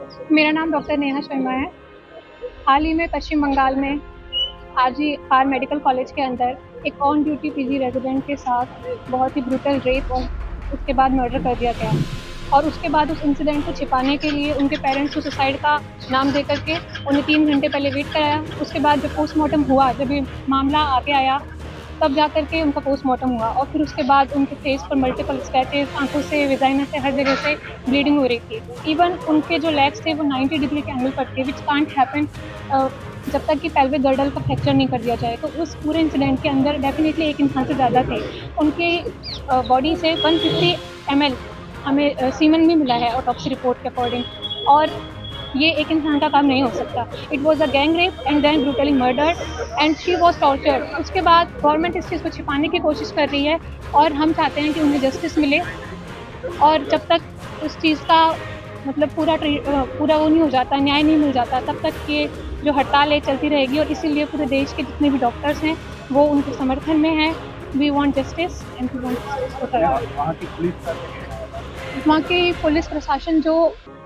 मेरा नाम डॉक्टर नेहा शर्मा है। हाल ही में पश्चिम बंगाल में आर मेडिकल कॉलेज के अंदर एक ऑन ड्यूटी पीजी रेजिडेंट के साथ बहुत ही ब्रूटल रेप और उसके बाद मर्डर कर दिया गया। और उसके बाद उस इंसिडेंट को छिपाने के लिए उनके पेरेंट्स को सुसाइड का नाम दे करके उन्हें 3 घंटे पहले वेट कराया। उसके बाद जब पोस्टमार्टम हुआ, जब ये मामला आगे आया, तब जा करके उनका पोस्टमार्टम हुआ और फिर उसके बाद उनके फेस पर मल्टीपल स्क्रैचेस, आंखों से, वेजाइना से, हर जगह से ब्लीडिंग हो रही थी। इवन उनके जो लेग्स थे वो 90 डिग्री के एंगल पर थे, विच कांट हैपन जब तक कि पेल्विक गर्डल का फ्रैक्चर नहीं कर दिया जाए। तो उस पूरे इंसिडेंट के अंदर डेफिनेटली एक इंसान से ज़्यादा थे। उनके बॉडी से 150 ml हमें सीमन भी मिला है ऑटोप्सी रिपोर्ट के अकॉर्डिंग। और ये एक इंसान का काम नहीं हो सकता। It was a gang rape and then brutally murdered and she was tortured. उसके बाद गवर्नमेंट इस चीज़ को छिपाने की कोशिश कर रही है और हम चाहते हैं कि उन्हें जस्टिस मिले। और जब तक उस चीज़ का मतलब पूरा वो नहीं हो जाता, न्याय नहीं मिल जाता, तब तक ये जो हड़ताल है चलती रहेगी। और इसीलिए पूरे देश के जितने भी डॉक्टर्स हैं वो उनके समर्थन में हैं। We want justice and we want वहाँ की पुलिस प्रशासन जो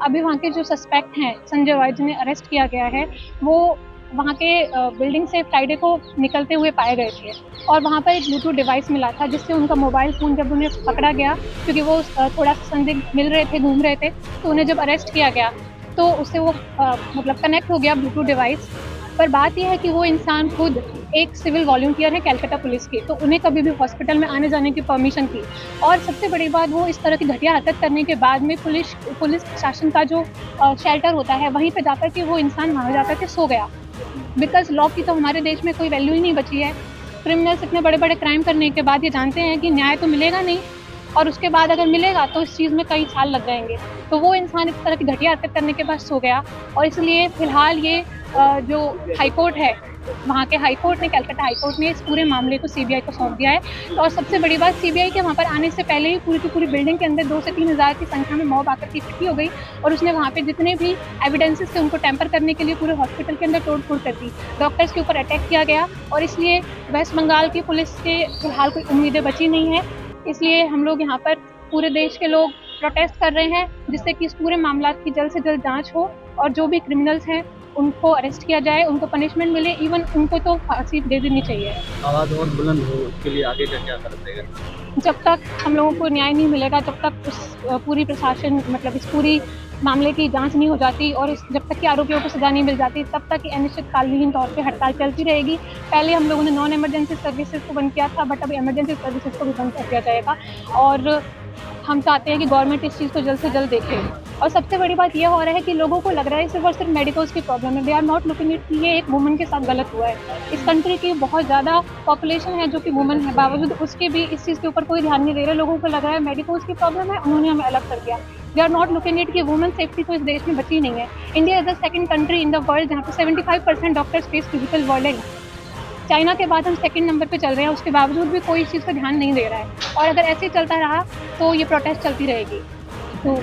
अभी वहाँ के जो सस्पेक्ट हैं संजय रॉय जिन्हें अरेस्ट किया गया है, वो वहाँ के बिल्डिंग से फ्राइडे को निकलते हुए पाए गए थे। और वहाँ पर एक ब्लूटूथ डिवाइस मिला था जिससे उनका मोबाइल फ़ोन जब उन्हें पकड़ा गया, क्योंकि वो थोड़ा सा संदिग्ध मिल रहे थे, घूम रहे थे, तो उन्हें जब अरेस्ट किया गया तो उससे वो मतलब कनेक्ट हो गया ब्लूटूथ डिवाइस। पर बात यह है कि वो इंसान खुद एक सिविल वॉलंटियर है कैलकाटा पुलिस के, तो उन्हें कभी भी हॉस्पिटल में आने जाने की परमिशन थी। और सबसे बड़ी बात, वो इस तरह की घटिया हरकत करने के बाद में पुलिस प्रशासन का जो शेल्टर होता है वहीं पे जाकर के वो इंसान वहाँ जाकर के सो गया। बिकॉज लॉ की तो हमारे देश में कोई वैल्यू ही नहीं बची है। क्रिमिनल्स इतने बड़े बड़े क्राइम करने के बाद ये जानते हैं कि न्याय तो मिलेगा नहीं, और उसके बाद अगर मिलेगा तो इस चीज़ में कई साल लग जाएंगे। तो वो इंसान इस तरह की घटिया हरकत करने के बाद सो गया। और इसलिए फ़िलहाल ये जो हाई कोर्ट है, वहाँ के हाई कोर्ट ने, कैलकाटा हाई कोर्ट ने इस पूरे मामले को सीबीआई को सौंप दिया है। और सबसे बड़ी बात, सीबीआई के वहाँ पर आने से पहले ही पूरी की पूरी बिल्डिंग के अंदर 2 से 3 हज़ार की संख्या में मॉब आकर के इकट्ठी हो गई और उसने वहाँ पे जितने भी एविडेंसेस थे उनको टेम्पर करने के लिए पूरे हॉस्पिटल के अंदर तोड़-फोड़ कर दी। डॉक्टर्स के ऊपर अटैक किया गया और इसलिए वेस्ट बंगाल की पुलिस के फिलहाल कोई उम्मीदें बची नहीं है। इसलिए हम लोग यहाँ पर पूरे देश के लोग प्रोटेस्ट कर रहे हैं, जिससे कि इस पूरे मामला की जल्द से जल्द जाँच हो और जो भी क्रिमिनल्स हैं उनको अरेस्ट किया जाए, उनको पनिशमेंट मिले, इवन उनको तो फांसी दे देनी चाहिए। आवाज़ और बुलंद हो, उसके लिए आगे का क्या करते हैं? जब तक हम लोगों को न्याय नहीं मिलेगा, जब तक उस पूरी प्रशासन मतलब इस पूरी मामले की जांच नहीं हो जाती और जब तक कि आरोपियों को सजा नहीं मिल जाती, तब तक अनिश्चितकालीन तौर पे हड़ताल चलती रहेगी। पहले हम लोगों ने नॉन इमरजेंसी सर्विसेज को बंद किया था, बट अभी इमरजेंसी सर्विसेज को भी बंद कर दिया जाएगा। और हम चाहते हैं कि गवर्नमेंट इस चीज़ को जल्द से जल्द देखे। और सबसे बड़ी बात यह हो रहा है कि लोगों को लग रहा है सिर्फ और सिर्फ मेडिकल्स की प्रॉब्लम है। They are not looking it कि ये एक वुमन के साथ गलत हुआ है। इस कंट्री की बहुत ज़्यादा पॉपुलेशन है जो कि वुमन है, बावजूद उसके भी इस चीज़ के ऊपर कोई ध्यान नहीं दे रहे। लोगों को लग रहा है मेडिकल्स की प्रॉब्लम है, उन्होंने हमें अलग कर दिया। They are not looking it कि वुमेन सेफ्टी तो इस देश में बची नहीं है। India is the second country in the world जहाँ पे 75% doctors face physical violence. China के बाद हम सेकंड नंबर पे चल रहे हैं, उसके बावजूद भी कोई इस चीज़ पर ध्यान नहीं दे रहा है। और अगर ऐसे ही चलता रहा तो ये प्रोटेस्ट चलती रहेगी। तो